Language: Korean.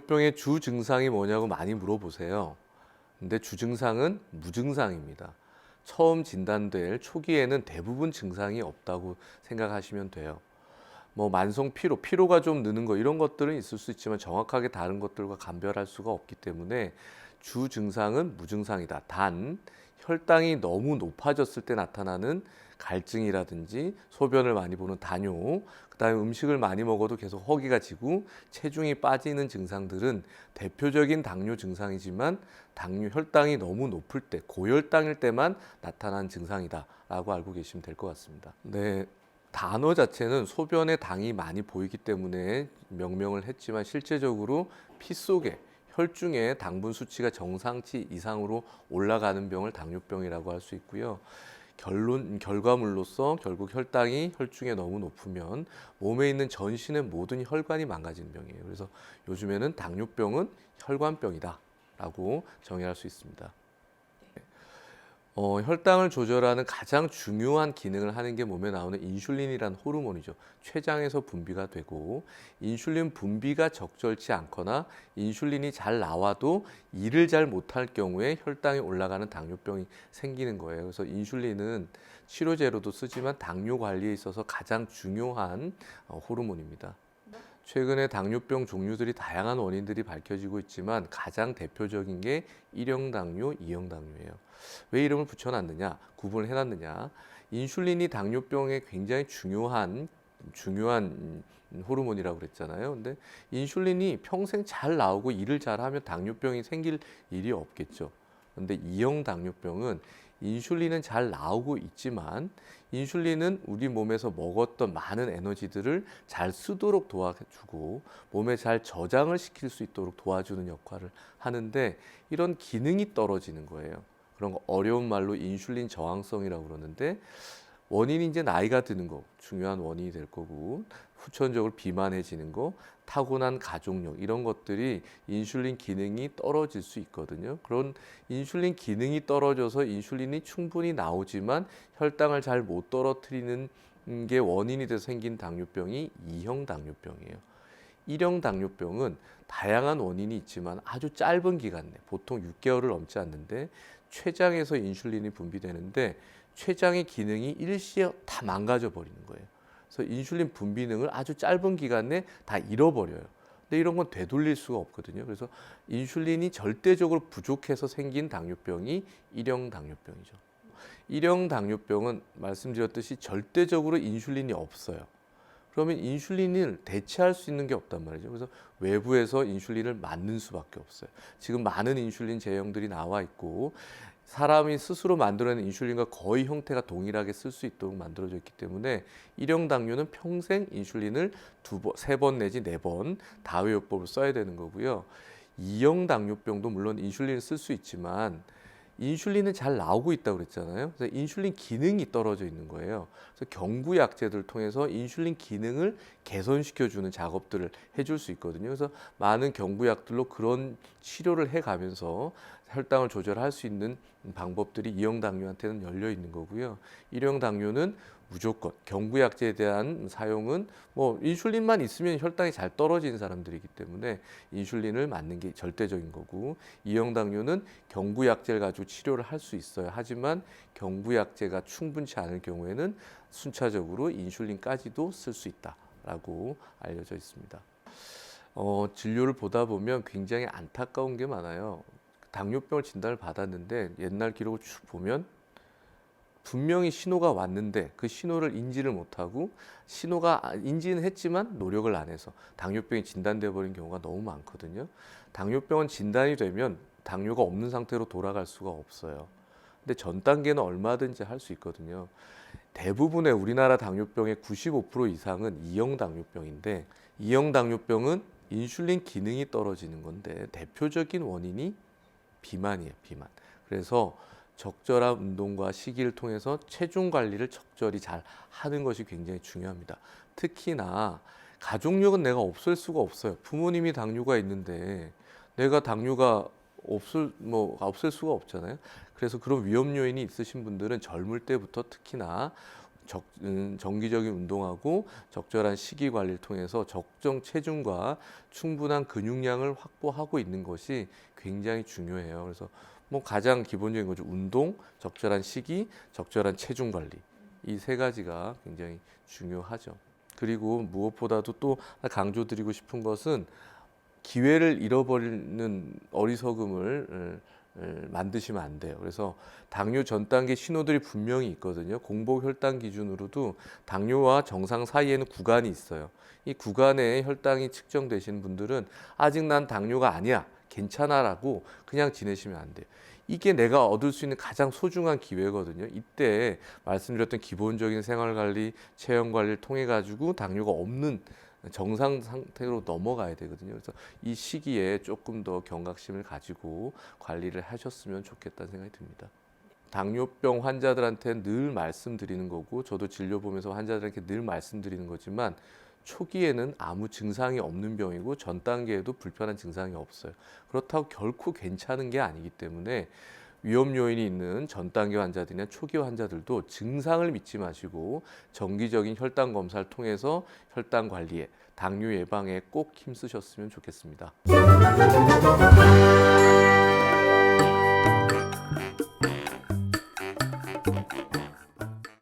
당뇨병의 주 증상이 뭐냐고 많이 물어보세요. 근데 주 증상은 무증상입니다. 처음 진단될 초기에는 대부분 증상이 없다고 생각하시면 돼요. 뭐 만성 피로가 좀 느는 거 이런 것들은 있을 수 있지만 정확하게 다른 것들과 감별할 수가 없기 때문에 주 증상은 무증상이다. 단 혈당이 너무 높아졌을 때 나타나는 갈증이라든지 소변을 많이 보는 다뇨, 그다음에 음식을 많이 먹어도 계속 허기가 지고 체중이 빠지는 증상들은 대표적인 당뇨 증상이지만 당뇨 혈당이 너무 높을 때 고혈당일 때만 나타난 증상이다라고 알고 계시면 될 것 같습니다. 네. 단어 자체는 소변에 당이 많이 보이기 때문에 명명을 했지만 실제적으로 피 속에 혈중에 당분 수치가 정상치 이상으로 올라가는 병을 당뇨병이라고 할 수 있고요. 결과물로서 결국 혈당이 혈중에 너무 높으면 몸에 있는 전신의 모든 혈관이 망가지는 병이에요. 그래서 요즘에는 당뇨병은 혈관병이다라고 정의할 수 있습니다. 혈당을 조절하는 가장 중요한 기능을 하는 게 몸에 나오는 인슐린이라는 호르몬이죠. 췌장에서 분비가 되고 인슐린 분비가 적절치 않거나 인슐린이 잘 나와도 일을 잘 못할 경우에 혈당이 올라가는 당뇨병이 생기는 거예요. 그래서 인슐린은 치료제로도 쓰지만 당뇨 관리에 있어서 가장 중요한 호르몬입니다. 최근에 당뇨병 종류들이 다양한 원인들이 밝혀지고 있지만 가장 대표적인 게 1형 당뇨, 2형 당뇨예요. 왜 이름을 붙여놨느냐, 구분을 해놨느냐. 인슐린이 당뇨병에 굉장히 중요한 호르몬이라고 그랬잖아요. 근데 인슐린이 평생 잘 나오고 일을 잘하면 당뇨병이 생길 일이 없겠죠. 근데 2형 당뇨병은 인슐린은 잘 나오고 있지만 인슐린은 우리 몸에서 먹었던 많은 에너지들을 잘 쓰도록 도와주고 몸에 잘 저장을 시킬 수 있도록 도와주는 역할을 하는데 이런 기능이 떨어지는 거예요. 그런 거 어려운 말로 인슐린 저항성이라고 그러는데 원인이 이제 나이가 드는 거 중요한 원인이 될 거고 후천적으로 비만해지는 거, 타고난 가족력 이런 것들이 인슐린 기능이 떨어질 수 있거든요. 그런 인슐린 기능이 떨어져서 인슐린이 충분히 나오지만 혈당을 잘 못 떨어뜨리는 게 원인이 돼서 생긴 당뇨병이 2형 당뇨병이에요. 1형 당뇨병은 다양한 원인이 있지만 아주 짧은 기간 내 보통 6개월을 넘지 않는데 췌장에서 인슐린이 분비되는데 췌장의 기능이 일시에 다 망가져 버리는 거예요. 그래서 인슐린 분비능을 아주 짧은 기간 내에 다 잃어버려요. 근데 이런 건 되돌릴 수가 없거든요. 그래서 인슐린이 절대적으로 부족해서 생긴 당뇨병이 1형 당뇨병이죠. 1형 당뇨병은 말씀드렸듯이 절대적으로 인슐린이 없어요. 그러면 인슐린을 대체할 수 있는 게 없단 말이죠. 그래서 외부에서 인슐린을 맞는 수밖에 없어요. 지금 많은 인슐린 제형들이 나와 있고 사람이 스스로 만들어낸 인슐린과 거의 형태가 동일하게 쓸 수 있도록 만들어져 있기 때문에 1형 당뇨는 평생 인슐린을 세 번 내지 네 번 다회요법을 써야 되는 거고요. 2형 당뇨병도 물론 인슐린을 쓸 수 있지만 인슐린은 잘 나오고 있다고 그랬잖아요. 그래서 인슐린 기능이 떨어져 있는 거예요. 그래서 경구약제들을 통해서 인슐린 기능을 개선시켜주는 작업들을 해줄 수 있거든요. 그래서 많은 경구약들로 그런 치료를 해가면서 혈당을 조절할 수 있는 방법들이 2형 당뇨한테는 열려 있는 거고요. 1형 당뇨는 무조건 경구약제에 대한 사용은 뭐 인슐린만 있으면 혈당이 잘 떨어지는 사람들이기 때문에 인슐린을 맞는 게 절대적인 거고 2형 당뇨는 경구약제를 가지고 치료를 할 수 있어요. 하지만 경구약제가 충분치 않을 경우에는 순차적으로 인슐린까지도 쓸 수 있다라고 알려져 있습니다. 진료를 보다 보면 굉장히 안타까운 게 많아요. 당뇨병을 진단을 받았는데 옛날 기록을 쭉 보면 분명히 신호가 왔는데 그 신호를 인지를 못하고 신호가 인지는 했지만 노력을 안 해서 당뇨병이 진단돼 버린 경우가 너무 많거든요. 당뇨병은 진단이 되면 당뇨가 없는 상태로 돌아갈 수가 없어요. 근데 전 단계는 얼마든지 할 수 있거든요. 대부분의 우리나라 당뇨병의 95% 이상은 2형 당뇨병인데 2형 당뇨병은 인슐린 기능이 떨어지는 건데 대표적인 원인이 비만이에요, 비만. 그래서 적절한 운동과 식이를 통해서 체중 관리를 적절히 잘 하는 것이 굉장히 중요합니다. 특히나 가족력은 내가 없앨 수가 없어요. 부모님이 당뇨가 있는데 내가 당뇨가 없앨 수가 없잖아요. 그래서 그런 위험 요인이 있으신 분들은 젊을 때부터 특히나 정기적인 운동하고 적절한 식이 관리를 통해서 적정 체중과 충분한 근육량을 확보하고 있는 것이 굉장히 중요해요. 그래서 뭐 가장 기본적인 거죠. 운동, 적절한 식이, 적절한 체중 관리. 이 세 가지가 굉장히 중요하죠. 그리고 무엇보다도 또 강조드리고 싶은 것은 기회를 잃어버리는 어리석음을 만드시면 안 돼요. 그래서 당뇨 전 단계 신호들이 분명히 있거든요. 공복 혈당 기준으로도 당뇨와 정상 사이에는 구간이 있어요. 이 구간에 혈당이 측정되시는 분들은 아직 난 당뇨가 아니야, 괜찮아라고 그냥 지내시면 안 돼요. 이게 내가 얻을 수 있는 가장 소중한 기회거든요. 이때 말씀드렸던 기본적인 생활관리, 체형관리를 통해 가지고 당뇨가 없는 정상 상태로 넘어가야 되거든요. 그래서 이 시기에 조금 더 경각심을 가지고 관리를 하셨으면 좋겠다는 생각이 듭니다. 당뇨병 환자들한테 늘 말씀드리는 거고, 저도 진료 보면서 환자들에게 늘 말씀드리는 거지만, 초기에는 아무 증상이 없는 병이고 전 단계에도 불편한 증상이 없어요. 그렇다고 결코 괜찮은 게 아니기 때문에 위험 요인이 있는 전 단계 환자들이나 초기 환자들도 증상을 믿지 마시고 정기적인 혈당 검사를 통해서 혈당 관리에, 당뇨 예방에 꼭 힘쓰셨으면 좋겠습니다.